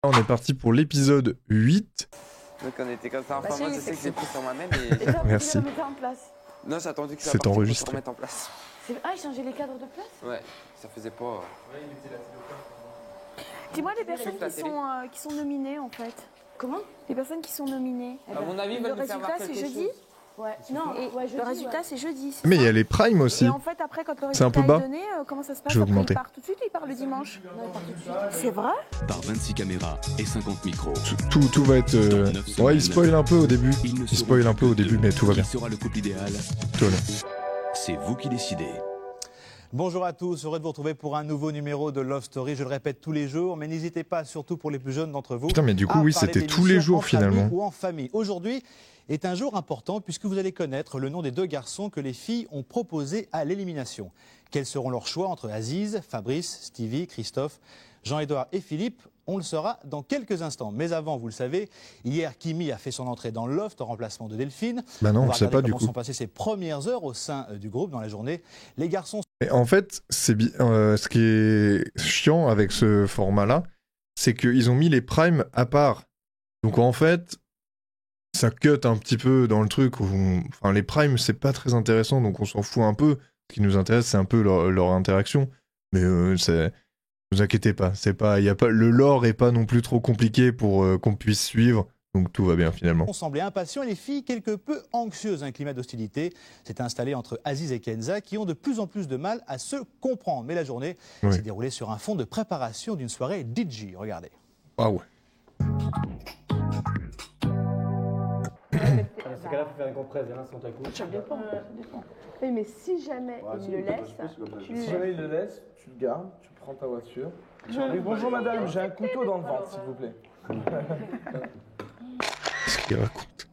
On est parti pour l'épisode 8. Donc on était comme ça. Enfin, moi je sais que j'ai pris sur moi-même Et toi, Merci. tu le mettais en place. Non, j'ai attendu que ça C'est parte pour enregistré. se remettre en place. Ah, il changeait les cadres de place. Ouais, ça faisait pas. Dis-moi les personnes Juste la télé. qui sont nominées en fait. Comment? Les personnes qui sont nominées. À mon avis, ils Le veulent nous faire voir résultat c'est quelque jeudi. chose. Ouais. Non, Et ouais, le résultat c'est jeudi. c'est Mais il ça y a les primes aussi. Et en fait après quand le C'est un résultat peu bas. est donné, comment ça se passe? Je vais Après, augmenter. il part tout de suite ou il part le dimanche? Non, il part tout de suite. C'est vrai? Par 26 caméras et 50 micros. Tout va être... Ouais, il spoil un peu au début. Il spoil un peu au début, mais tout va bien. Qui sera le couple idéal? Tout va bien. C'est vous qui décidez. Bonjour à tous, heureux de vous retrouver pour un nouveau numéro de Love Story. Je le répète tous les jours, mais n'hésitez pas, surtout pour les plus jeunes d'entre vous. Putain, mais du coup, à oui, parler c'était de tous les l'émission jours, entre amis finalement. Ou en famille. Aujourd'hui est un jour important puisque vous allez connaître le nom des deux garçons que les filles ont proposés à l'élimination. Quels seront leurs choix entre Aziz, Fabrice, Stevie, Christophe, Jean-Édouard et Philippe? On le saura dans quelques instants. Mais avant, vous le savez, hier, Kimi a fait son entrée dans le loft en remplacement de Delphine. Bah non, on va sait regarder pas du comment coup. sont passées ses premières heures au sein du groupe dans la journée. Les garçons Et en fait, ce qui est chiant avec ce format-là, c'est qu'ils ont mis les primes à part. Donc en fait, ça cut un petit peu dans le truc. Enfin, les primes, c'est pas très intéressant, donc on s'en fout un peu. Ce qui nous intéresse, c'est un peu leur interaction. Mais ne vous inquiétez pas, le lore est pas non plus trop compliqué pour qu'on puisse suivre. Donc tout va bien finalement. On semblait impatients et les filles quelque peu anxieuses. Un climat d'hostilité s'est installé entre Aziz et Kenza qui ont de plus en plus de mal à se comprendre. Mais la journée s'est déroulée sur un fond de préparation d'une soirée DJ. Regardez. Ah ouais. Dans ce cas-là, il faut faire une compresse, il y en a sans ta couche. Ça dépend. Oui, mais si jamais il le laisse, tu le Si jamais il le laisse, tu le gardes, tu prends ta voiture. Oui, bonjour madame, j'ai un couteau dans le ventre, s'il vous plaît. Qu'est-ce qu'il raconte?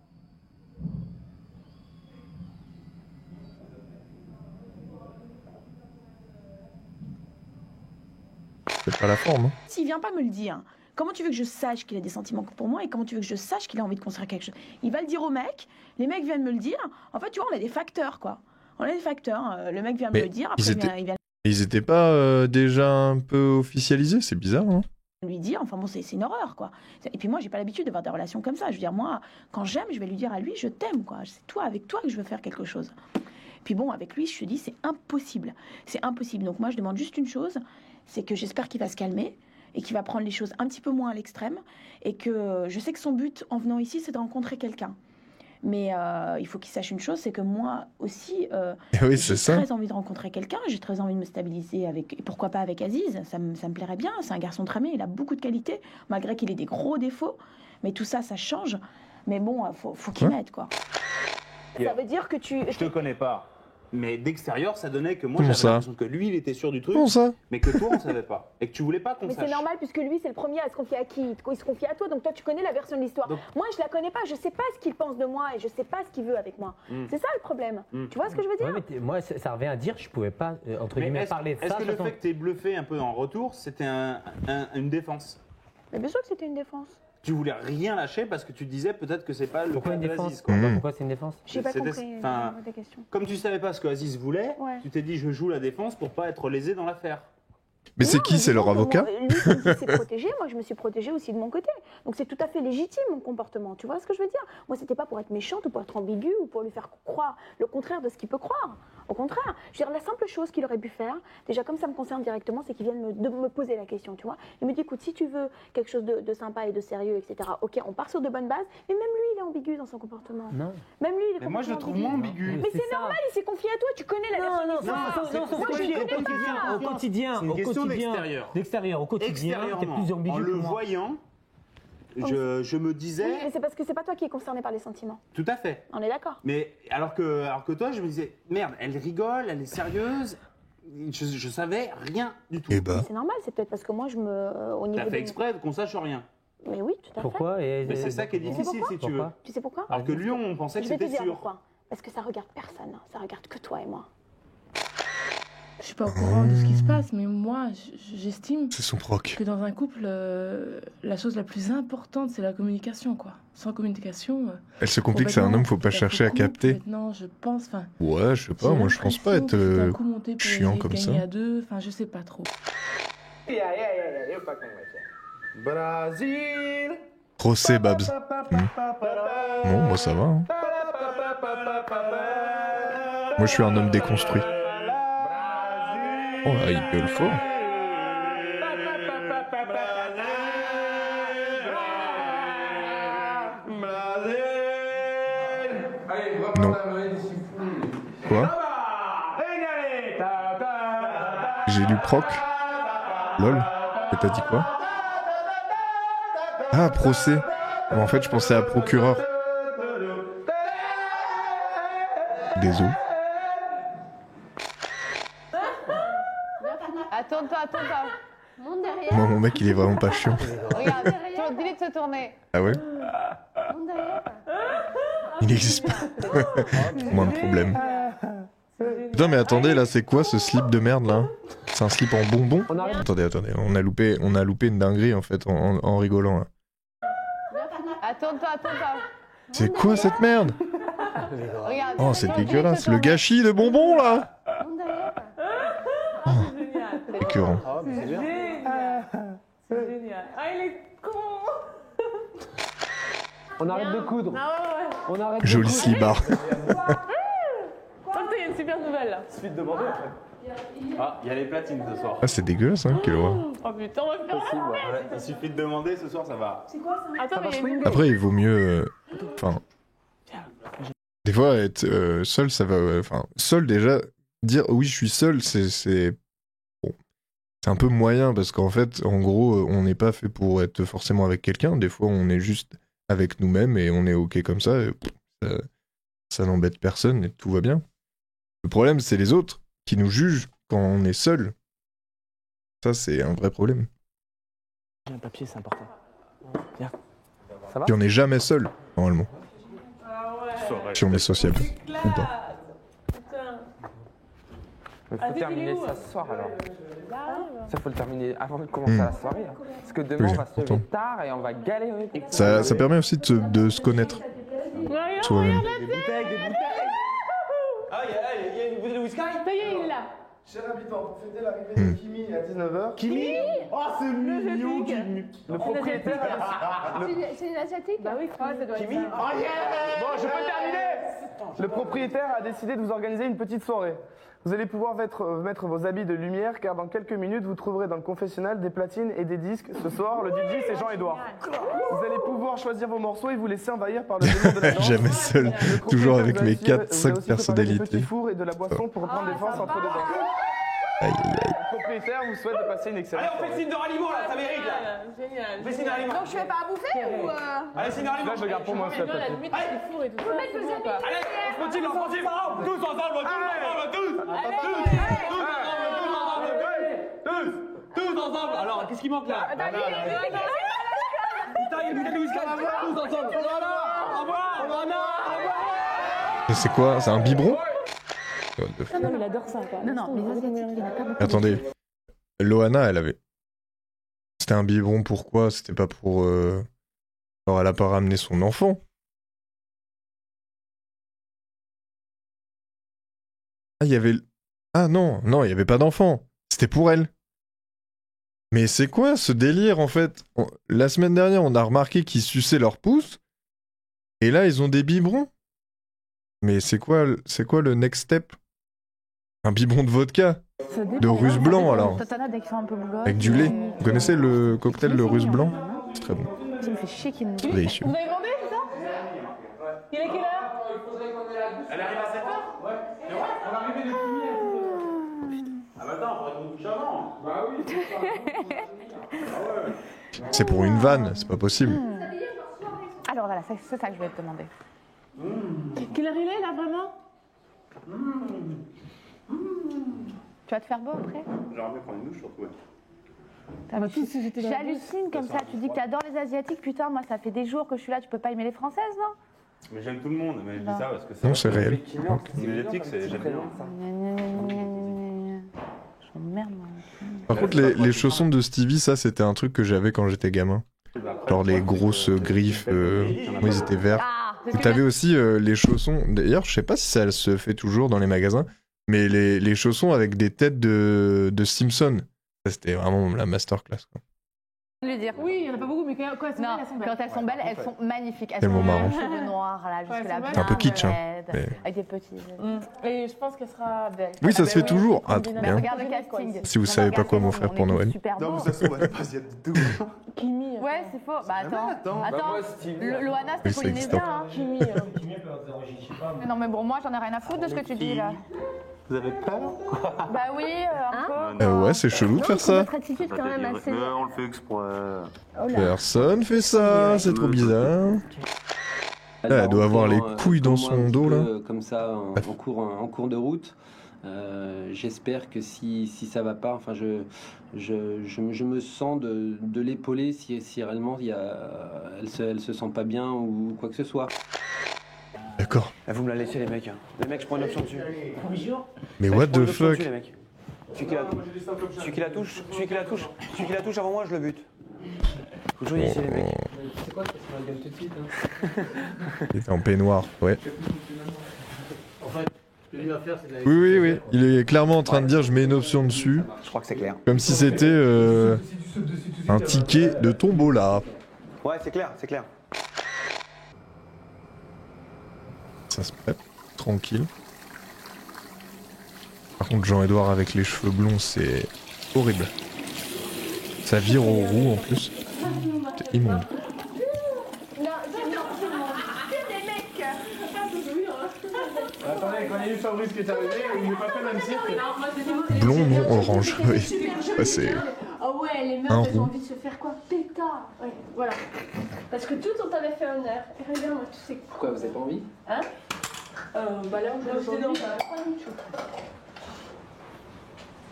C'est pas la forme. Hein. S'il vient pas me le dire, comment tu veux que je sache qu'il a des sentiments pour moi et comment tu veux que je sache qu'il a envie de construire quelque chose? Il va le dire aux mecs, les mecs viennent me le dire. En fait, tu vois, on a des facteurs, quoi. On a des facteurs. Le mec vient me Mais le dire, après il vient Ils étaient pas déjà un peu officialisés? C'est bizarre, hein? lui dire. Enfin bon, c'est une horreur, quoi. Et puis moi, j'ai pas l'habitude d'avoir des relations comme ça. Je veux dire, moi, quand j'aime, je vais lui dire à lui, je t'aime, quoi. C'est toi, avec toi que je veux faire quelque chose. Puis bon, avec lui, je te dis, c'est impossible. C'est impossible. Donc moi, je demande juste une chose, c'est que j'espère qu'il va se calmer et qu'il va prendre les choses un petit peu moins à l'extrême et que je sais que son but en venant ici, c'est de rencontrer quelqu'un. Mais il faut qu'il sache une chose, c'est que moi aussi, Oui, j'ai c'est ça. très envie de rencontrer quelqu'un, j'ai très envie de me stabiliser avec, et pourquoi pas avec Aziz, ça me plairait bien, c'est un garçon très bien, il a beaucoup de qualités, malgré qu'il ait des gros défauts, mais tout ça, ça change. Mais bon, faut qu'il m'aide, quoi. Ça veut dire que tu... Je te connais pas. Mais d'extérieur, ça donnait que moi, Comment j'avais ça l'impression que lui, il était sûr du truc, Comment ça? mais que toi, on savait pas. Et que tu voulais pas qu'on Mais sache. c'est normal puisque lui c'est le premier à se confier à qui? Il se confie à toi, donc toi tu connais la version de l'histoire. Donc- Moi je la connais pas, je sais pas ce qu'il pense de moi et je sais pas ce qu'il veut avec moi. C'est ça le problème. Tu vois ce que je veux dire? Ouais, mais moi, ça revient à dire, je pouvais pas, entre Mais guillemets, est-ce parler de ça. est-ce que le sans- fait que tu aies bluffé un peu en retour, c'était une défense? Mais bien sûr que c'était une défense. Tu voulais rien lâcher parce que tu disais peut-être que c'est pas le Pourquoi cas une de défense Aziz, quoi. Mmh. Pourquoi c'est une défense? J'ai pas C'est des- compris enfin, ta question. Comme tu savais pas ce que Aziz voulait, Ouais. tu t'es dit je joue la défense pour pas être lésé dans l'affaire. Mais c'est Non, qui? mais C'est leur disons que avocat? moi, lui, comme il s'est protégé, moi je me suis protégée aussi de mon côté. Donc c'est tout à fait légitime mon comportement. Tu vois ce que je veux dire? Moi c'était pas pour être méchante ou pour être ambiguë ou pour lui faire croire le contraire de ce qu'il peut croire. Au contraire, je veux dire, la simple chose qu'il aurait pu faire, déjà comme ça me concerne directement, c'est qu'il vienne de me poser la question, tu vois. Il me dit, écoute, si tu veux quelque chose de sympa et de sérieux, etc., ok, on part sur de bonnes bases, mais même lui, il est ambigu dans son comportement. Non. Même lui, il est Mais moi, je le trouve complètement moins ambigu. ambigu. Mais c'est ça. normal, il s'est confié à toi, tu connais la version de l'histoire. Non, Moi, je au connais pas. quotidien, C'est une question d'extérieur. au quotidien, t'es Extérieurement, plus ambigu en que le moi. voyant, je me Oui, disais, mais c'est parce que c'est pas toi qui es concerné par les sentiments. tout à fait. On est d'accord. Mais alors que toi, je me disais, merde, elle rigole, elle est sérieuse. Je savais rien du tout. Eh bah. C'est normal, c'est peut-être parce que moi, au niveau T'as fait de- exprès qu'on sache rien. Mais oui, tout à fait. Pourquoi? Mais c'est ça qui est sais difficile pourquoi si tu veux. Pourquoi? Tu sais pourquoi? Alors que lui, on pensait que Je vais te c'était dire sûr. pourquoi. Parce que ça regarde personne, ça regarde que toi et moi. Je suis pas au courant de ce qui se passe, mais moi, j'estime C'est son proc. que dans un couple, la chose la plus importante, c'est la communication, quoi. Sans communication... Elle se complique, c'est un homme, faut pas chercher à capter. Maintenant, je pense... Ouais, je sais pas, moi je pense pas être chiant comme ça. À deux, enfin, je sais pas trop. Brésil. Procès Babs. Bon, moi ça va. Hein. Moi je suis un homme déconstruit. Oh là, il gueule fort. Non. Quoi? J'ai lu proc. Lol. Et t'as dit quoi? Ah, procès. En fait, je pensais à procureur. Désolé. Attends-toi. Monte derrière. Moi, mon mec, il est vraiment pas chiant. Regarde, dis-lui de se tourner. Ah ouais? Monte derrière. Il n'existe pas. Moins de problème. Putain, mais attendez, là, c'est quoi ce slip de merde, là? C'est un slip en bonbon? Attendez, on a loupé une dinguerie, en fait, en rigolant, là. Attends-toi. C'est quoi cette merde? Regarde. Oh, c'est dégueulasse. Le gâchis de bonbons, là! Monte derrière. Écœurant. C'est génial. Ah, il est con. On arrête de coudre. On arrête Joli de coudre. slibard. Oh, putain, il y a une super nouvelle là. Suffit de demander après. Ah, il y a les platines ce soir. Ah, c'est dégueulasse, hein, quelle horreur. Oh putain, on va faire. Il suffit de demander ce soir, ça va. Attends, mais il y a une Après, il vaut mieux... Enfin... des fois, être seul, ça va... Enfin, seul, déjà, dire « oui, je suis seul », c'est... Bon. C'est un peu moyen, parce qu'en fait, en gros, on n'est pas fait pour être forcément avec quelqu'un. Des fois, on est juste avec nous-mêmes et on est OK comme ça. Et, ça n'embête personne et tout va bien. Le problème, c'est les autres qui nous jugent quand on est seul. Ça, c'est un vrai problème. J'ai un papier, c'est important. Viens. Ça va? Puis on n'est jamais seul, normalement. Si on est sociable. Ou pas. Il faut terminer ça ce soir alors. Ça faut le terminer avant de commencer Hmm. la soirée. Hein. Parce que demain Oui, on va se lever pourtant. tard et on va galérer. Ça permet aussi de se connaître soi-même. Des bouteilles. Ah, il y a une bouteille de whisky. Ça y est, il l'a. Cher habitant, pour fêter l'arrivée de Kimi à 19h. Kimi. Oh, c'est mignon, Kimi. Le propriétaire C'est une asiatique? Bah oui, ça doit Kimi. être ça. Oh, yeah. Bon, je peux terminer. Le propriétaire a décidé de vous organiser une petite soirée. Vous allez pouvoir mettre vos habits de lumière car dans quelques minutes vous trouverez dans le confessionnal des platines et des disques. Ce soir, le DJ c'est Jean-Edouard. Vous allez pouvoir choisir vos morceaux et vous laisser envahir par le démon de la danse. Jamais seul. Le propriétaire Toujours avec vous a mes aussi 4-5 préparé des petits personnalités. fours et de la boisson pour reprendre des forces entre deux danses. Aïe, aïe, aïe. Le propriétaire vous souhaite de passer une excellente Allez, on fait signe de ralliement là, ça mérite là. Génial. On fait signe de ralliement. Donc je fais pas à bouffer ou Allez, signe de ralliement. Là, je le garde pour moi, Mais ça toi, la papier. limite, c'est four et tout ça. mettre c'est vos bon, amis. quoi. Allez, on continue. Tous ensemble, tous ensemble. Tous ensemble. Alors, qu'est-ce qui manque là? Putain, il y a une bouteille de whisky. Tous ensemble. Voilà. Au revoir. Et c'est quoi? C'est un biberon? Non, mais il adore ça, quoi. Non, les Asiatiques, il n'y en a pas beaucoup. Attendez. Loana, elle avait... C'était un biberon, pourquoi? C'était pas pour... Alors, elle a pas ramené son enfant. Ah, il y avait... Ah non, il y avait pas d'enfant. C'était pour elle. Mais c'est quoi ce délire, en fait? La semaine dernière, on a remarqué qu'ils suçaient leur pouce. Et là, ils ont des biberons. Mais c'est quoi le next step? Un biberon de vodka? De russe blanc, alors? Totana, dès qu'il fait un peu boulotte. Avec du lait. Vous connaissez le cocktail le russe blanc? C'est très bon. Ça me fait chier qu'il me... Délicieux. Vous avez demandé, c'est ça? Il est quelle heure? Elle arrive à 7h? Ouais. C'est vrai? On va arriver de Kimi à 19h. Ah bah attends, faudrait qu'on couche avant. Bah oui, c'est ça. C'est pour une vanne, c'est pas possible. Alors voilà, c'est ça que je voulais te demander. Quelle heure il est, là, vraiment? Tu vas te faire beau après? J'aurais bien prendre une douche, surtout. J'hallucine comme ça. Tu dis que tu adores les Asiatiques. Putain, moi, ça fait des jours que je suis là. Tu peux pas aimer les Françaises, non? Mais j'aime tout le monde, mais je dis ça parce que Non, c'est réel. Les Asiatiques, j'aime bien. Merde, moi. Par contre, les chaussons de Stevie, ça, c'était un truc que j'avais quand j'étais gamin. Genre les grosses griffes, moi, ils étaient verts. Et t'avais aussi les chaussons, d'ailleurs, je sais pas si ça se fait toujours dans les magasins, mais les chaussons avec des têtes de Simpson. Ça, c'était vraiment la masterclass, quoi. de lui dire. Oui, il n'y en a pas beaucoup, mais quand elles sont Non, belles, elles sont belles. quand elles sont belles, elles sont magnifiques. Elles Tellement ont marrant. les cheveux noirs, là, jusque là. C'est un peu kitsch, hein, mais- Avec des petits. Et je pense qu'elle sera belle. Oui, ça se fait toujours. Ah, trop Mais bien. regarde le casting. Si vous Non, savez mais pas quoi regarde, m'offrir on pour est tous Noël. super Non, beaux. mais ça se trouve, elle est pas asiatique du tout. Kimi. Ouais, c'est faux. Bah attends. attends. Attends. moi, Stevie, Loana, Oui, c'est ça existe. polynésien. Hein. Kimi. Mais non, mais bon, moi, j'en ai rien à foutre de ce que tu dis là. Vous avez peur? Bah oui, un peu. Ouais, c'est chelou de faire ça. Notre attitude quand même assez. On le fait exprès. Oh là. Personne fait ça, c'est trop bizarre. Elle doit avoir les couilles dans son dos, là. Comme ça, en cours de route. J'espère que si ça va pas, enfin, je me sens de l'épauler si réellement elle se sent pas bien ou quoi que ce soit. D'accord. Vous me la laissez, les mecs. Les mecs, je prends une option dessus. Mais what the fuck? Les mecs. Celui qui la touche avant moi, je le bute. Faut jouer ici, les mecs. C'est quoi, ça se la gueule tout de suite, hein. Il était en peignoir, ouais. En fait, ce que lui va faire, c'est de la... Oui. Il est clairement en train de dire je mets une option dessus. Je crois que c'est clair. Comme si c'était un ticket de tombola. Ouais, c'est clair, c'est clair. Ça se prête, tranquille. Par contre, Jean-Edouard avec les cheveux blonds, c'est horrible. Ça vire au roux en plus. C'est immonde. Attendez, quand il y a eu Fabrice qui est arrivé, il n'est pas fait le même cirque. Blond, non, orange. Oui. Ouais, c'est Ah ouais, les un meufs, elles ont roux. envie de se faire quoi? Pétard. Ouais, voilà. Parce que tout, on t'avait fait honneur. Et regarde, moi, tu sais quoi? Pourquoi vous avez pas envie? Hein bah là, aujourd'hui,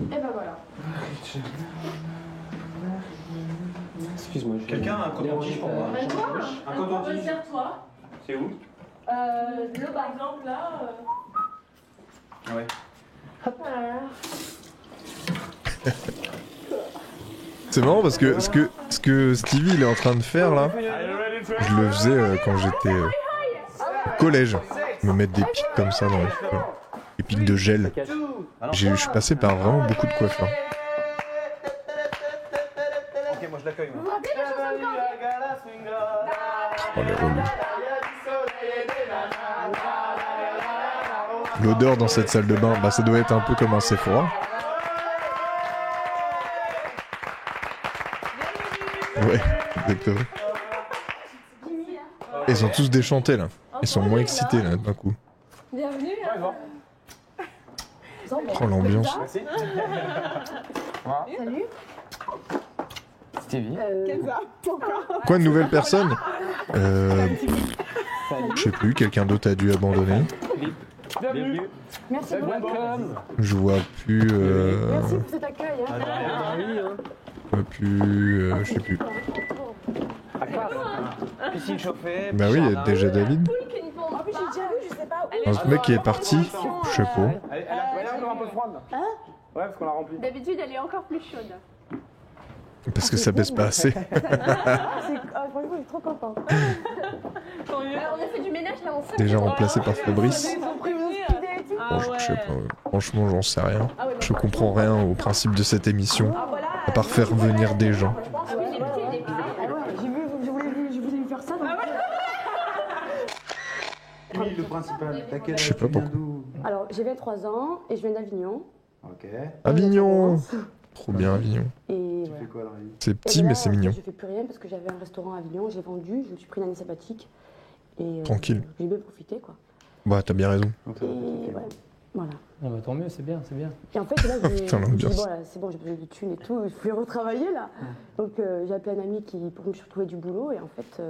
et ben voilà. Excuse-moi. Quelqu'un a un coton-tige pour moi? Un coton-tige? Serre-toi. C'est où? Le par exemple, là. Ah ouais. Hop là. C'est marrant parce que ce que Stevie il est en train de faire là, je le faisais quand j'étais collège. Me mettre des pics comme ça dans les cheveux. Des pics de gel. Je suis passé par vraiment beaucoup de coiffeurs. Ok, moi je l'accueille. Oh, les relous. L'odeur dans cette salle de bain, bah ça doit être un peu comme un Sephora. Ouais, exactement. Ils sont tous déchantés là. Ils sont moins excités là d'un coup. Bienvenue. Oh l'ambiance. Salut. Stevie. Quoi, une nouvelle personne? Je sais plus, quelqu'un d'autre a dû abandonner. Bienvenue. Merci beaucoup. Je vois plus. Merci pour cet accueil. Hein. Je vois plus. Je sais plus. Piscine chauffée. Bah oui, il y a déjà David. En plus, j'ai déjà vu, je sais pas où. Alors, ce mec qui est parti, je sais pas. Elle a l'air encore un peu froide là. Hein? Ouais, parce qu'on l'a rempli. D'habitude, elle est encore plus chaude. Parce que ça baisse pas assez. Franchement, je suis trop contente. On a fait du ménage là, on sait. Déjà remplacé par Fabrice. Ils ont pris vos speed et tout. Bon, je sais pas. Franchement, j'en sais rien. Je comprends rien au principe de cette émission. À part faire venir des gens. Ah oui, j'ai pris des je voulais lui faire ça. Donc... Le principal, t'as Je sais pas pourquoi. Alors, j'ai 23 ans et je viens d'Avignon. Ok. Avignon! Trop bien, Avignon. Et Tu voilà. fais quoi dans la vie? C'est Et petit, là, mais c'est mignon. Je fais plus rien parce que j'avais un restaurant à Avignon, j'ai vendu, je me suis pris une année sabbatique. Et Tranquille. j'ai bien profité quoi. Bah, t'as bien raison. Donc, Et voilà. Non, bah tant mieux, c'est bien, c'est bien. Et en fait, là, j'ai Putain, je me suis dit, l'ambiance. bon, là, c'est bon, j'ai besoin de thunes et tout, il faut y retravailler là. Donc, j'ai appelé un ami pour me retrouver du boulot et en fait,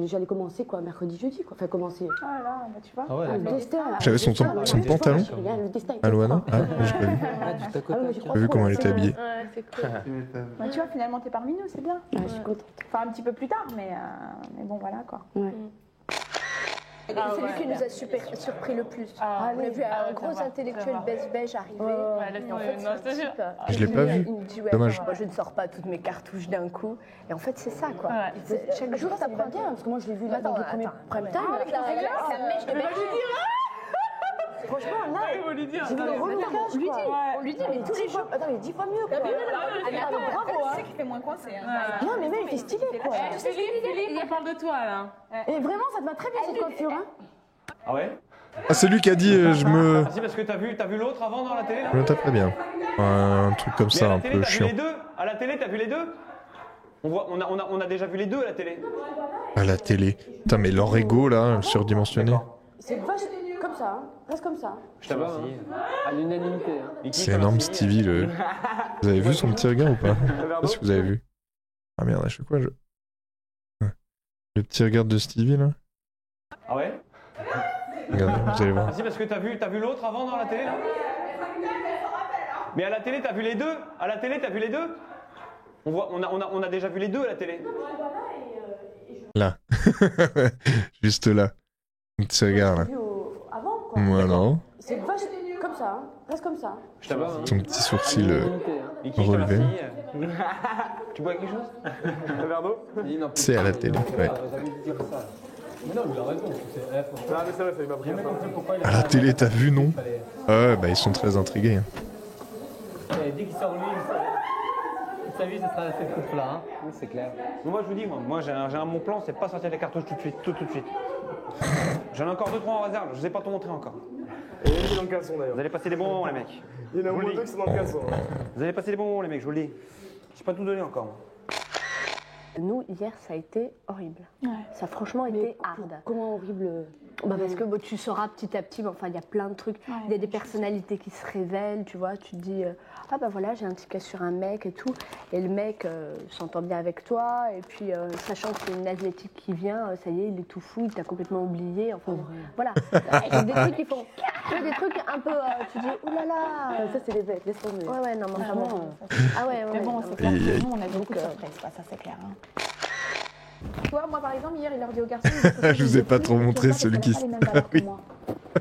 j'allais commencer quoi, mercredi, jeudi quoi. Enfin, commencer. Ah là, bah tu vois. Ah ouais, Le d'accord. destin. là, J'avais le son destin, là, son tu vois, pantalon. je regarde le destin. À Loana? Ah, j'ai pas vu. Ah, du tac au Ah ouais, tac. j'y J'ai crois pas vu trop, comment elle était c'est- habillée. Ouais, c'est cool. tu m'étonnes. Bah, tu vois, finalement, t'es parmi nous, c'est bien. Ouais, je suis contente. Enfin, un petit peu plus tard, mais bon, voilà quoi. Ouais. C'est lui qui nous a surpris le plus. Ah, On a vu un ouais, gros ça va, intellectuel ça va. beige arriver. Ouais, Et en fait, non, je te jure. Je l'ai pas vu. Il me dit, ouais, Dommage. moi, je ne sors pas toutes mes cartouches d'un coup. Et en fait, c'est ça, quoi. Ouais. Chaque jour, ça prend bien parce que moi, je l'ai vu là dans le premier prime time. Avec la mèche de berger. Franchement, là, j'ai vu le remontage, On lui dit, quoi. on lui dit, mais tous les jours. Attends, mais 10 fois mieux, quoi. Bravo, tu sais qu'il fait moins coincé. Non, mais même, il fait stylé, quoi. Philippe, on parle de toi, là. Et vraiment, ça te va très bien, cette coiffure, hein. Ah ouais? Ah, c'est lui qui a dit je me. Ah si, parce que t'as vu l'autre avant dans la télé là? Je me taperais bien. Un truc comme Mais ça, à la un télé, peu t'as vu chiant. les deux? À la télé, t'as vu les deux? On a déjà vu les deux à la télé. À la télé. Putain, mais leur ego, là, surdimensionné. C'est vachement comme ça, hein. Reste comme ça. Je t'avoue, À l'unanimité. Hein. C'est énorme, Stevie. Vous avez vu son petit regard ou pas? Je sais pas si vous avez vu. Ah merde, à chaque fois, je. Le petit regard de Stevie, là. Ah ouais? Regardez, vous allez voir. Ah si, parce que t'as vu l'autre avant dans la télé là? Mais à la télé, t'as vu les deux? À la télé, t'as vu les deux? On a déjà vu les deux à la télé. Là. Juste là. Un petit regard, là. Avant, quoi. Voilà. C'est vachement comme ça, hein. Reste comme ça. Je t'avoue. Son petit sourcil relevé. Tu bois quelque chose? Un verre d'eau? C'est à la télé, ouais. Mais non, mais il a raison. Ah, mais c'est vrai, ça il m'a pris ça. À la télé, t'as vu, non? Ah ouais, bah ils sont très intrigués. Hein. Dès qu'il sort lui, sa vie, ça sera cette coupe-là. Hein. Oui, c'est clair. Moi je vous dis, moi j'ai mon plan, c'est pas sortir les cartouches tout de suite. J'en ai encore 2-3 en réserve, je vous ai pas tout montré encore. Et il y en a dans le caleçon d'ailleurs. Vous allez passer des bons moments les mecs. Il y en a au moins 2 qui sont dans le caleçon. Vous allez passer des bons moments les mecs, je vous le dis. J'ai pas tout donné encore. Nous, hier, ça a été horrible. Ouais. Ça a franchement été hard. Comment horrible? Parce que tu sauras petit à petit, il y a plein de trucs. Il y a des personnalités qui se révèlent, tu vois. Tu te dis, ah bah voilà, j'ai un ticket sur un mec et tout. Et le mec s'entend bien avec toi. Et puis, sachant qu'il y a une asiatique qui vient, ça y est, il est tout fou, il t'a complètement oublié. Enfin, voilà. Il y a des trucs qui font. Des trucs un peu. Tu dis, oulala. Ça, c'est les bêtes, laisse tomber. Ouais, non, mais vraiment. Ah ouais, Mais bon, c'est clair que nous, on a beaucoup de surprises, quoi, ça c'est clair. Hein. Tu vois, moi par exemple, hier, il leur dit aux garçons. Je vous ai pas trop montré celui qui se. Oui.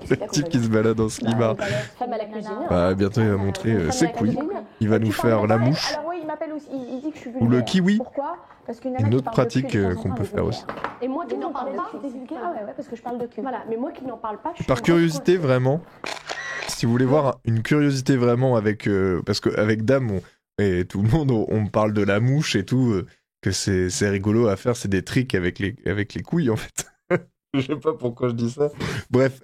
Le type qui se balade en slibard. Femme à la cuisine. Bah, bientôt il va montrer ses couilles. Il va nous faire la mouche. Alors oui, il m'appelle aussi, il dit que je suis vulgaire. Ou le kiwi. Pourquoi? Parce qu'une nana Une qui autre parle de pratique cul de temps en qu'on temps, peut elle est faire vulgaire. aussi. Et moi qui n'en parle pas, t'es vulgaire? Ah ouais, parce que je parle de cul. Voilà, mais moi qui n'en parle pas, je suis. Par curiosité, vraiment, si vous voulez voir une curiosité vraiment avec. Parce qu'avec Dame et tout le monde, on parle de la mouche et tout, que c'est rigolo à faire, c'est des tricks avec les couilles en fait. Je sais pas pourquoi je dis ça. Bref.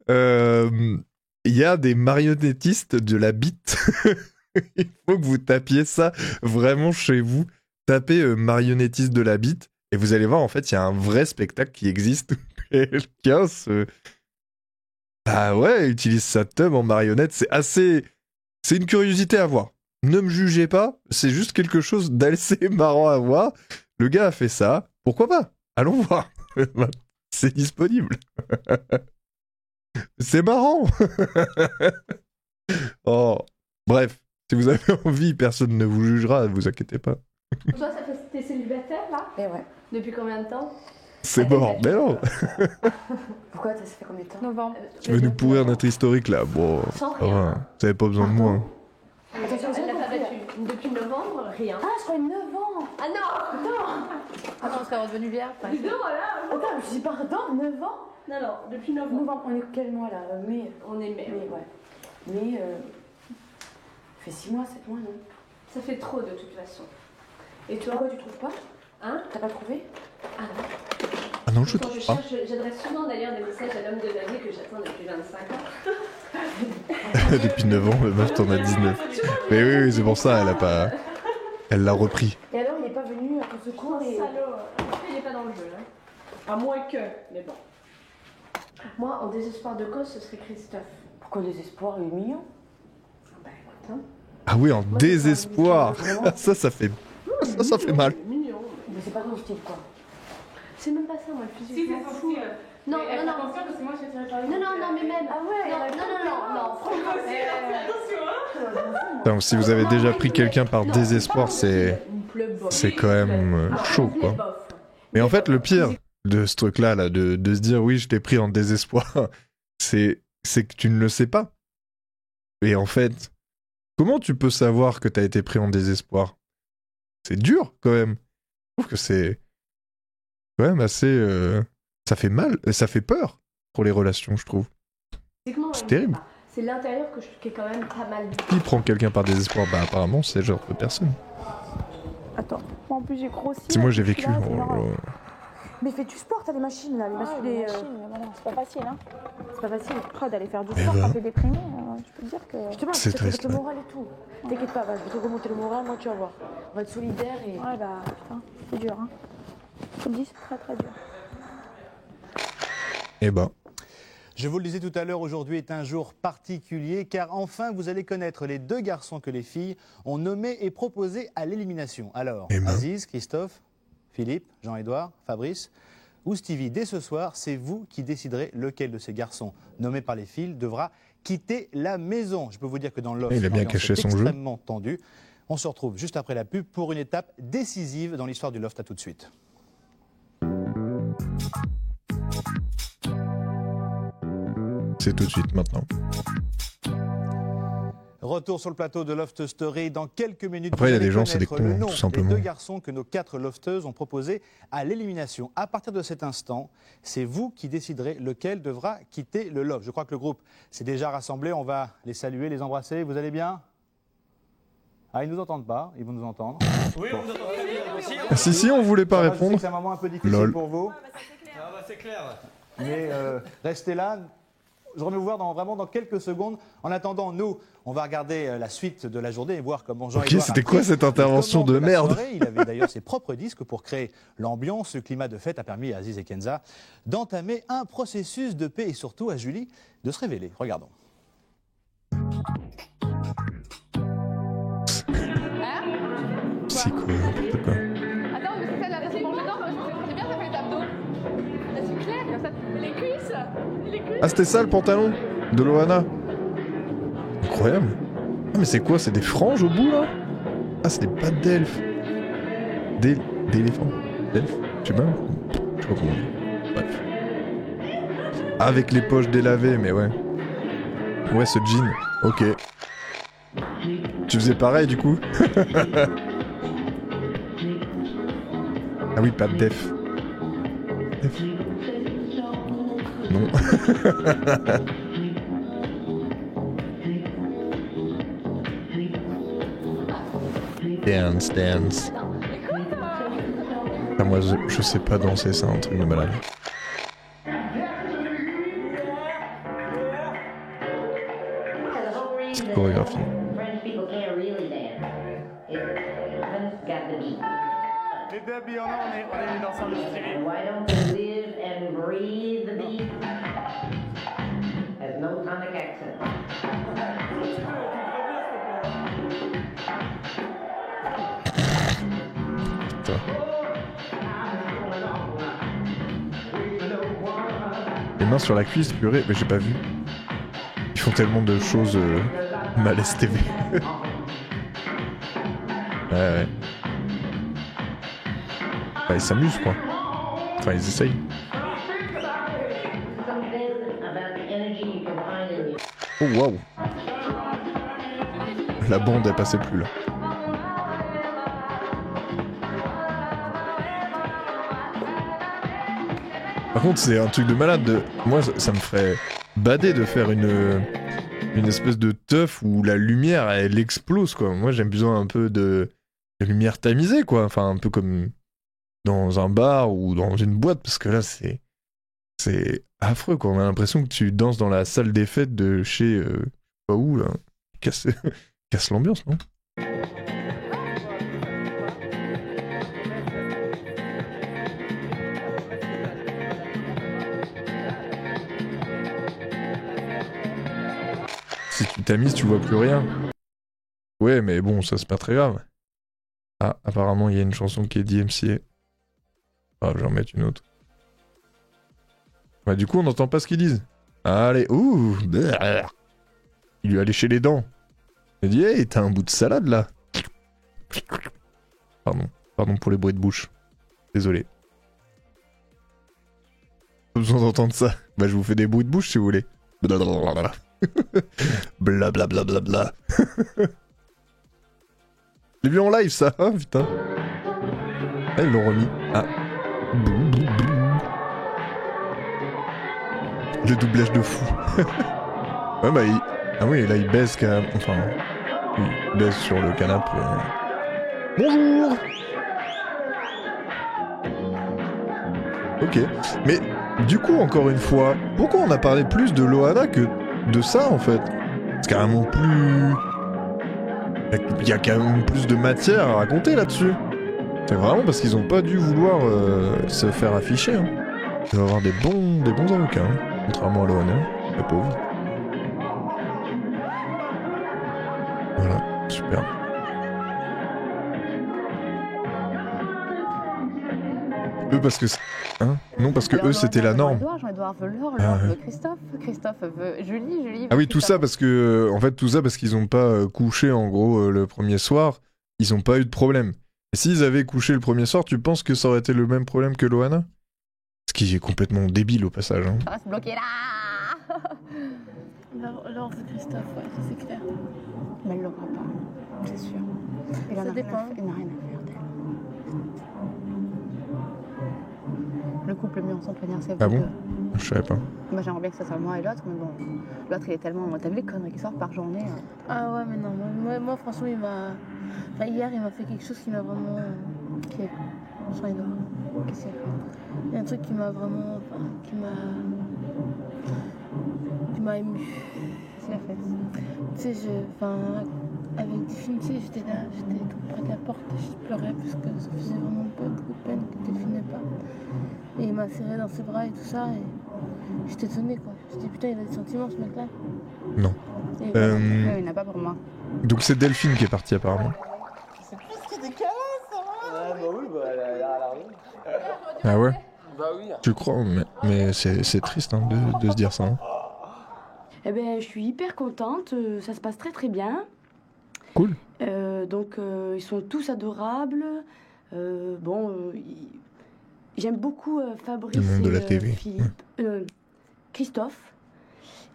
Il y a des marionnettistes de la bite. Il faut que vous tapiez ça vraiment chez vous. Tapez marionnettiste de la bite et vous allez voir, en fait, il y a un vrai spectacle qui existe. Quelqu'un bah ouais, utilise sa teub en marionnette. C'est une curiosité à voir. Ne me jugez pas, c'est juste quelque chose d'assez marrant à voir. Le gars a fait ça, pourquoi pas? Allons voir. C'est disponible. C'est marrant. Oh, bref, si vous avez envie, personne ne vous jugera, ne vous inquiétez pas. Toi, ça fait t'es célibataire là? Et ouais. Depuis combien de temps? C'est mort, mais non. Pourquoi ça fait combien de temps? Novembre. Tu veux nous pourrir notre historique là? Bon, Sans ça rien. va, vous avez pas besoin de moi. Hein. Attention, elle l'a pas battu. Depuis novembre, rien. Ah, je crois 9 ans. Ah non, non. Attends, on serait redevenu vierge. Dis donc, voilà. Attends, je dis pardon, 9 ans? Non, non, depuis novembre. Novembre, on est quel mois là? Mai. On est mai. Mai, ouais. Mais ça fait 6 mois, 7 mois, non? Ça fait trop de toute façon. Et toi? Pourquoi tu trouves pas? Hein? T'as pas trouvé? Ah non. Ah non, je Quand trouve je pas. cherche, j'adresse souvent d'ailleurs des messages à l'homme de ma vie que j'attends depuis 25 ans. Depuis 9 ans, le meuf t'en as 19. Mais oui, c'est pour ça, elle l'a repris. Et alors, il est pas venu à ton secours et... Salaud. Il est pas dans le jeu, hein. À moins que, mais bon. Moi, en désespoir de cause, ce serait Christophe. Pourquoi désespoir? Il est mignon. Bah écoute, hein. Ah oui, en désespoir. Ça fait mal. Mignon. Mais c'est pas ton style, quoi. C'est même pas ça, moi, le physique. Si, c'est son style. Non, Mais non, non. attention, parce que moi, je suis tirée par une Non, non, non, mais même. Ah ouais, Non, non, franchement. Putain, si vous avez déjà pris quelqu'un par désespoir, c'est quand même chaud, quoi. Mais en fait, le pire de ce truc-là, là, de se dire oui, je t'ai pris en désespoir, c'est que tu ne le sais pas. Et en fait, comment tu peux savoir que t'as été pris en désespoir? C'est dur, quand même. Je trouve que c'est quand même assez... ça fait mal, ça fait peur pour les relations, je trouve. C'est terrible. C'est l'intérieur qui est quand même pas mal. Qui prend quelqu'un par désespoir? Bah apparemment c'est le genre de personne. Attends, moi en plus j'ai grossi. Si moi j'ai vécu. Mais fais du sport, t'as des machines là, les machines, voilà, c'est pas facile hein. C'est pas facile. D'aller faire du sport quand t'es déprimé, je peux te dire que. Justement, c'est triste. Le moral et tout. T'inquiète pas, je vais te remonter le moral, moi tu vas voir. On va être solidaire et. Ouais bah putain, c'est dur hein. Je te le dis, c'est très très dur. Eh ben. Je vous le disais tout à l'heure, aujourd'hui est un jour particulier car enfin vous allez connaître les 2 garçons que les filles ont nommés et proposés à l'élimination. Alors, Aziz, Christophe, Philippe, Jean-Édouard, Fabrice ou Stevie. Dès ce soir, c'est vous qui déciderez lequel de ces garçons nommés par les filles devra quitter la maison. Je peux vous dire que dans l'offre, il a bien caché son jeu. Extrêmement tendu. On se retrouve juste après la pub pour une étape décisive dans l'histoire du Loft. À tout de suite. C'est tout de suite maintenant. Retour sur le plateau de Loft Story. Dans quelques minutes, après, il y a des gens, c'est des cons, tout simplement. Les 2 garçons que nos 4 lofteuses ont proposés à l'élimination. À partir de cet instant, c'est vous qui déciderez lequel devra quitter le loft. Je crois que le groupe s'est déjà rassemblé. On va les saluer, les embrasser. Vous allez bien? Ah, ils ne nous entendent pas. Ils vont nous entendre. Oui, on vous entend très bien aussi. Si, on voulait pas répondre. C'est un moment un peu difficile pour vous. C'est clair. Mais restez là. Je reviens vous voir dans quelques secondes. En attendant, nous, on va regarder la suite de la journée et voir comment Jean-Édouard... Ok, c'était quoi cette intervention de merde? Il avait d'ailleurs ses propres disques pour créer l'ambiance. Ce climat de fête a permis à Aziz et Kenza d'entamer un processus de paix et surtout à Julie de se révéler. Regardons. C'est quoi, n'importe quoi. Attends, mais c'est ça la version manger dedans, c'est bien, ça fait les abdos. Là, c'est clair, comme ça, les cuisses. Ah, c'était ça le pantalon de Loana? Incroyable. Ah, mais c'est quoi? C'est des franges au bout là? Ah, c'est des pattes d'elfe. D'éléphant. D'elfe? Je sais pas comment on dit. Bref. Avec les poches délavées, mais ouais. Ouais, ce jean. Ok. Tu faisais pareil du coup? Ah oui, pas de def. Non. Dance. Ah, moi, je sais pas danser, c'est un truc de malade. Cette chorégraphie. Les 2 habillés en or, on est les danseurs de Stevie. Les mains sur la cuisse, purée, mais j'ai pas vu. Ils font tellement de choses malaise TV. Ouais. Bah, ils s'amusent quoi. Enfin, ils essayent. Oh waouh. La bande elle passait plus là. Par contre c'est un truc de malade. Moi ça me ferait bader de faire une espèce de teuf où la lumière elle explose quoi. Moi j'aime besoin un peu de lumière tamisée quoi. Enfin un peu comme dans un bar ou dans une boîte parce que là c'est affreux quoi. On a l'impression que tu danses dans la salle des fêtes de chez pas où là. Casse l'ambiance non? Si tu tamises, tu vois plus rien. Ouais, mais bon, ça c'est pas très grave. Ah, apparemment, il y a une chanson qui est DMCA. Ah, je vais en mettre une autre. Bah, du coup, on n'entend pas ce qu'ils disent. Allez, ouh, bleh. Il lui a léché les dents. Il a dit, hey, t'as un bout de salade là. Pardon pour les bruits de bouche. Désolé. Pas besoin d'entendre ça. Bah, je vous fais des bruits de bouche si vous voulez. Blablabla. Blablabla. J'ai vu en live ça, hein, putain. Ah, ils l'ont remis. Ah. Le doublage de fou. Ouais, bah, ah oui, là, il baisse quand même. Enfin, il baisse sur le canapé. Bonjour. Ok. Mais, du coup, encore une fois, pourquoi on a parlé plus de Loana que de ça, en fait? C'est carrément plus... Il y a quand même plus de matière à raconter là-dessus. C'est vraiment parce qu'ils ont pas dû vouloir se faire afficher. Hein. Ils vont avoir des bons avocats, hein, contrairement à Loana, la pauvre. Voilà, super. Eux parce que... Hein non, parce que eux c'était la norme. Jean-Édouard veut Laure, veut Christophe, Christophe veut Julie Ah oui, tout ça parce que... En fait, tout ça parce qu'ils ont pas couché, en gros, le premier soir. Ils ont pas eu de problème. Et s'ils avaient couché le premier soir, tu penses que ça aurait été le même problème que Loana? Ce qui est complètement débile au passage. Hein. Ça va se bloquer là. Laure veut Christophe, ouais, ça c'est clair. Mais elle l'aura pas, c'est sûr. Et là, Ça dépend. Elle n'a rien à faire d'elle. Le couple mis ensemble peut venir c'est Ah bon? Je savais pas. Moi j'aimerais bien que ça soit moi et l'autre, mais bon, l'autre il est tellement... T'as vu les conneries qui sortent par journée Ah ouais, mais non, moi franchement, il m'a... Enfin, hier, il m'a fait quelque chose qui m'a vraiment... Ok, Jean-Édouard. Qu'est-ce qu'il a fait? Il y a un truc qui m'a vraiment... Enfin, qui m'a ému. Qu'est-ce qu'il a fait? Tu sais, enfin, avec Delphine, tu sais, j'étais là, j'étais toute près de la porte, je pleurais parce que ça faisait vraiment beaucoup de peine que Delphine n'ait pas. Et il m'a serré dans ses bras et tout ça, et j'étais étonnée, quoi. Je me suis dit, putain, il a des sentiments, ce mec-là. Non. Il n'a pas pour moi. Donc c'est Delphine qui est partie apparemment. C'est plus ce qui décale, ça. Ah bah oui, bah elle a rien. Ah ouais? Bah oui. Tu crois? Mais c'est triste hein, de se dire ça. Hein. Eh ben, je suis hyper contente, ça se passe très très bien. Cool. Donc ils sont tous adorables. J'aime beaucoup Fabrice Le monde de la et TV. Philippe. Christophe.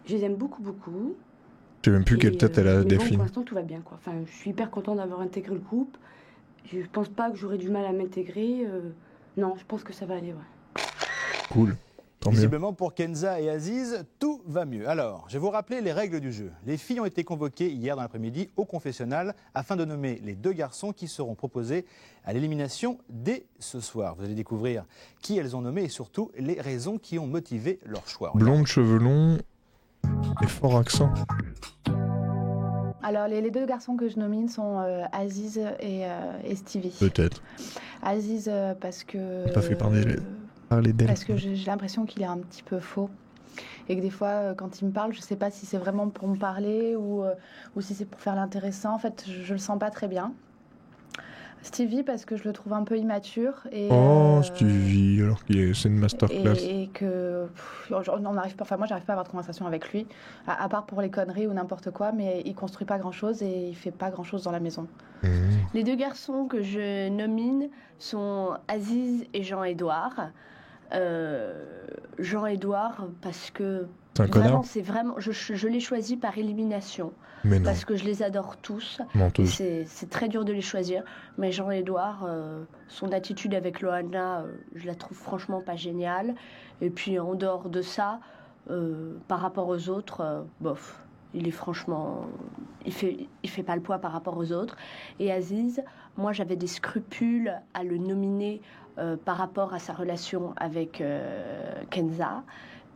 Je les aime beaucoup. Je sais même plus quelle tête elle a, mais bon, Delphine. pour l'instant tout va bien quoi. Enfin, je suis hyper contente d'avoir intégré le groupe. Je pense pas que j'aurai du mal à m'intégrer. Non, je pense que ça va aller. Ouais. Cool. Tant mieux. Visiblement, pour Kenza et Aziz, tout va mieux. Alors, je vais vous rappeler les règles du jeu. Les filles ont été convoquées hier dans l'après-midi au confessionnal afin de nommer les 2 garçons qui seront proposés à l'élimination dès ce soir. Vous allez découvrir qui elles ont nommé et surtout les raisons qui ont motivé leur choix. Blonde, cheveux longs et fort accent. Alors, les 2 garçons que je nomine sont Aziz et Stevie. Peut-être. Aziz, parce que... On t'a fait parler d'elle. Parce que j'ai l'impression qu'il est un petit peu faux. Et que des fois, quand il me parle, je ne sais pas si c'est vraiment pour me parler ou si c'est pour faire l'intéressant. En fait, je ne le sens pas très bien. Stevie, parce que je le trouve un peu immature. Et, Stevie, alors que c'est une masterclass. Et que on n'arrive pas, enfin moi j'arrive pas à avoir de conversation avec lui, à part pour les conneries ou n'importe quoi, mais il construit pas grand chose et il fait pas grand chose dans la maison. Les 2 garçons que je nomine sont Aziz et Jean-Édouard. Jean-Édouard parce que c'est un connard. c'est vraiment je l'ai choisi par élimination. Mais non. Parce que je les adore tous. C'est très dur de les choisir. Mais Jean-Édouard, son attitude avec Loana, je la trouve franchement pas géniale. Et puis en dehors de ça, par rapport aux autres, bof. Il est franchement... Il fait pas le poids par rapport aux autres. Et Aziz, moi j'avais des scrupules à le nominer par rapport à sa relation avec Kenza.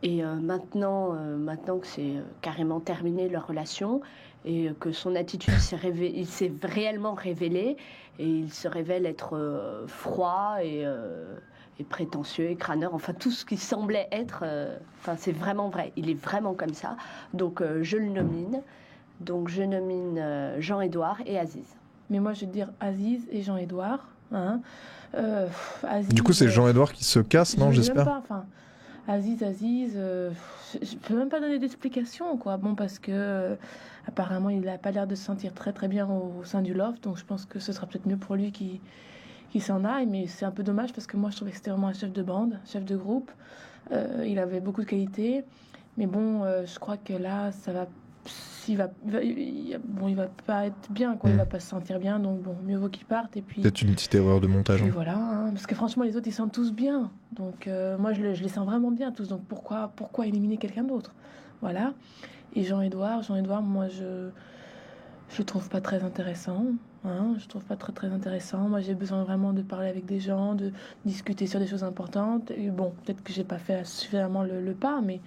Et maintenant que c'est carrément terminé leur relation et que son attitude il s'est réellement révélé et il se révèle être froid et prétentieux et crâneur, enfin tout ce qui semblait être, c'est vraiment vrai, il est vraiment comme ça. Donc je le nomine. Donc je nomine Jean-Édouard et Aziz. Mais moi je vais te dire Aziz et Jean-Édouard. Hein. Aziz, du coup c'est Jean-Édouard qui se casse, non, j'espère. Aziz, je peux même pas donner d'explication, quoi. Bon, parce que apparemment il a pas l'air de se sentir très très bien au sein du loft, donc je pense que ce sera peut-être mieux pour lui qu'il s'en aille, mais c'est un peu dommage parce que moi je trouvais que c'était vraiment un chef de bande, chef de groupe. Il avait beaucoup de qualités, mais bon, je crois que là ça va. Il va pas être bien, quoi. Il va pas se sentir bien, donc bon, mieux vaut qu'il parte. Et puis peut-être une petite erreur de montage. Et voilà, hein, parce que franchement les autres ils sentent tous bien, donc moi je les sens vraiment bien tous, donc pourquoi éliminer quelqu'un d'autre, voilà. Jean-Édouard, moi, je le trouve pas très intéressant. Hein, je trouve pas très intéressant. Moi, j'ai besoin vraiment de parler avec des gens, de discuter sur des choses importantes. Et bon, peut-être que j'ai pas fait suffisamment le pas, mais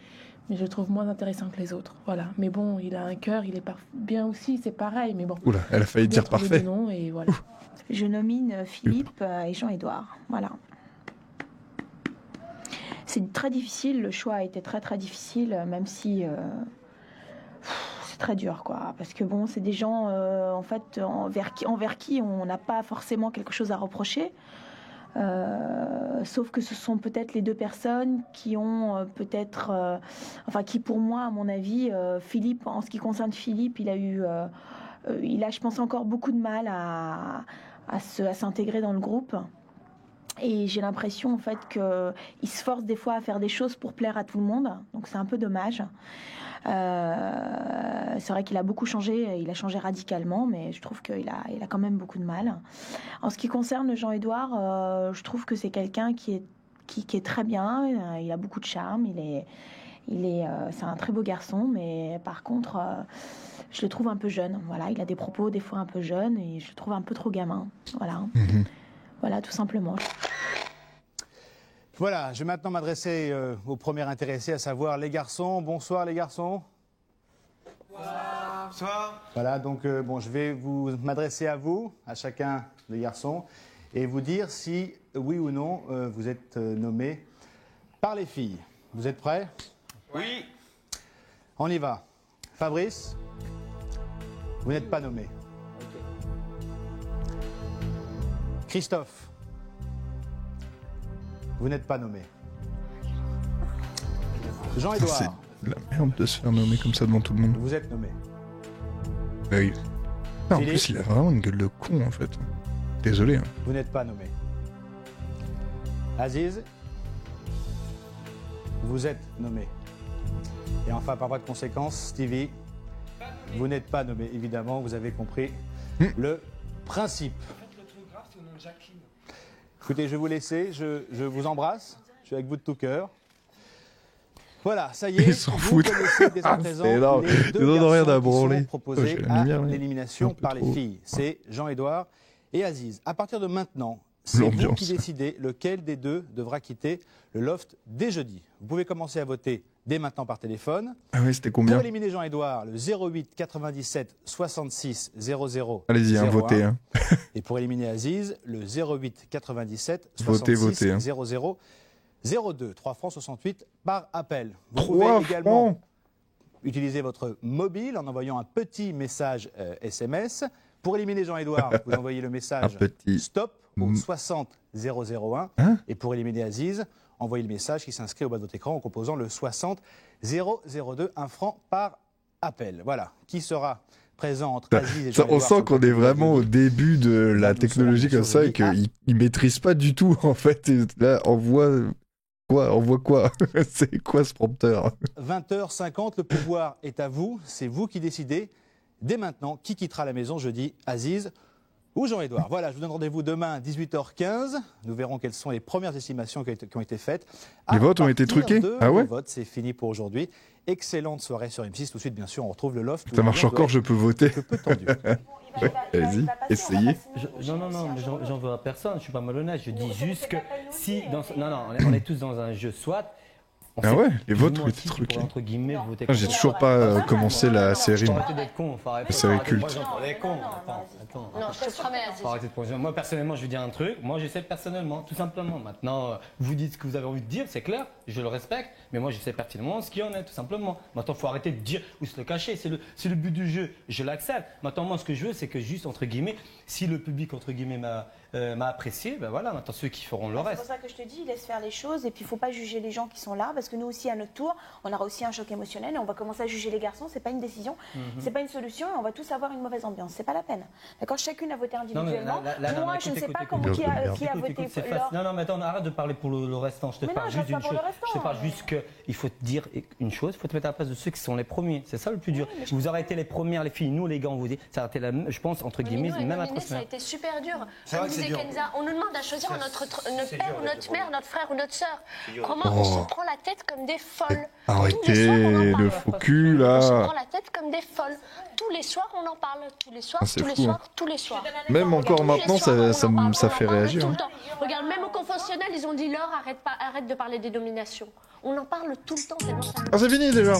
je le trouve moins intéressant que les autres. Voilà. Mais bon, il a un cœur, il est bien aussi, c'est pareil. Mais bon. Oula, elle a failli dire parfait. Noms et voilà. Je nomine Philippe et Jean-Édouard. Voilà. C'est très difficile, le choix a été très difficile, même si c'est très dur, quoi. Parce que bon, c'est des gens, en fait, envers qui on n'a pas forcément quelque chose à reprocher. Sauf que ce sont peut-être les deux personnes qui ont qui pour moi, à mon avis, Philippe, en ce qui concerne Philippe, il a, je pense, encore beaucoup de mal à s'intégrer dans le groupe. Et j'ai l'impression en fait qu'il se force des fois à faire des choses pour plaire à tout le monde, donc c'est un peu dommage. C'est vrai qu'il a beaucoup changé, il a changé radicalement, mais je trouve qu'il a quand même beaucoup de mal. En ce qui concerne Jean-Édouard, je trouve que c'est quelqu'un qui est très bien, il a beaucoup de charme, c'est un très beau garçon, mais par contre, je le trouve un peu jeune. Voilà, il a des propos des fois un peu jeunes et je le trouve un peu trop gamin. Voilà. Voilà, tout simplement. Voilà, je vais maintenant m'adresser au premier intéressé, à savoir les garçons. Bonsoir les garçons. Bonsoir. Voilà, donc je vais m'adresser à vous, à chacun des garçons, et vous dire si, oui ou non, vous êtes nommé par les filles. Vous êtes prêts? Oui. On y va. Fabrice, vous n'êtes pas nommé. Christophe, vous n'êtes pas nommé. Jean-Édouard. C'est la merde de se faire nommer comme ça devant tout le monde. Vous êtes nommé. Oui. En plus, il a vraiment une gueule de con, en fait. Désolé. Hein. Vous n'êtes pas nommé. Aziz, vous êtes nommé. Et enfin, par voie de conséquence, Stevie, vous n'êtes pas nommé. Évidemment, vous avez compris le principe. Écoutez, je vais vous laisser, je vous embrasse, je suis avec vous de tout cœur. Voilà, ça y est, ils s'en foutent. Dès à présent, énorme. les deux Ils n'ont rien à garçons qui branler. sont proposés La à lumière, l'élimination par les filles. C'est Jean-Édouard et Aziz. À partir de maintenant, c'est vous qui décidez lequel des deux devra quitter le loft dès jeudi. Vous pouvez commencer à voter dès maintenant par téléphone. Ah oui, c'était combien? Pour éliminer Jean-Édouard, le 08 97 66 00. Allez-y, votez. Hein. Et pour éliminer Aziz, le 08 97 votez, hein. 00 02. 3 francs 68 par appel. Vous 3 pouvez également francs. utiliser votre mobile en envoyant un petit message SMS. Pour éliminer Jean-Édouard, vous envoyez le message STOP au 60 001. Hein? Et pour éliminer Aziz, envoyez le message qui s'inscrit au bas de votre écran en composant le 60 002, 1 franc par appel. Voilà. Qui sera présent entre Aziz et Jean-Édouard? On sent qu'on est vraiment au début de la technologie comme ça et qu'ils ne maîtrisent pas du tout, en fait. Et là, on voit quoi? C'est quoi ce prompteur? 20h50, le pouvoir est à vous. C'est vous qui décidez dès maintenant qui quittera la maison jeudi, Aziz ou Jean-Édouard. Voilà, je vous donne rendez-vous demain à 18h15. Nous verrons quelles sont les premières estimations qui ont été faites. Les votes ont été truqués? Ah ouais? Les votes, c'est fini pour aujourd'hui. Excellente soirée sur M6. Tout de suite, bien sûr, on retrouve le loft. Ça marche encore, je peux voter. Ouais, allez-y, essayez. Non, mais j'en veux à personne, je suis pas malhonnête. Je dis juste que si. On est tous dans un jeu, soit. Ah ouais, les votes ont été truqués. J'ai toujours pas commencé la série. La série culte. Non, je te promets, Aziz. Arrêtez de poser. Moi, personnellement, je vais dire un truc. Moi, je sais personnellement, tout simplement. Maintenant, vous dites ce que vous avez envie de dire, c'est clair, je le respecte. Mais moi, je sais pertinemment ce qu'il y en a, tout simplement. Maintenant, il faut arrêter de dire ou se le cacher. C'est le but du jeu. Je l'accepte. Maintenant, moi, ce que je veux, c'est que juste, entre guillemets, si le public, entre guillemets, m'a apprécié, ben voilà, maintenant, ceux qui feront le reste. C'est pour ça que je te dis, laisse faire les choses. Et puis, il ne faut pas juger les gens qui sont là. Parce que nous aussi, à notre tour, on aura aussi un choc émotionnel. Et on va commencer à juger les garçons. C'est pas une décision. C'est pas une solution. Et on va tous avoir une mauvaise ambiance. C'est pas la peine. D'accord? Chacune a voté individuellement. Moi, je ne sais pas qui a voté Laure. Non, mais attends, arrête de parler pour le restant. Je te parle juste d'une chose. Je te parle juste qu'il faut te dire une chose, il faut te mettre à la place de ceux qui sont les premiers. C'est ça le plus dur. Vous aurez été les premières, les filles. Nous, les gars, on vous dit, ça a été, je pense, entre guillemets, même atrocieux. Ça a été super dur. C'est vrai que disait dur. Kenza, on nous demande à choisir notre père ou notre mère, notre frère ou notre sœur. Comment Oh. on se prend la tête comme des folles. Arrêtez le faux cul On se là. prend la tête comme des folles. Tous les soirs, on en parle. Tous les soirs, Ah, c'est tous les fou, soirs, hein. tous les soirs. Même encore maintenant, ça fait réagir. Tout hein. le temps. Regarde, même au confessionnal, ils ont dit Laure, arrête de parler des dominations. On en parle tout le temps tellement ça. Ah, c'est fini déjà.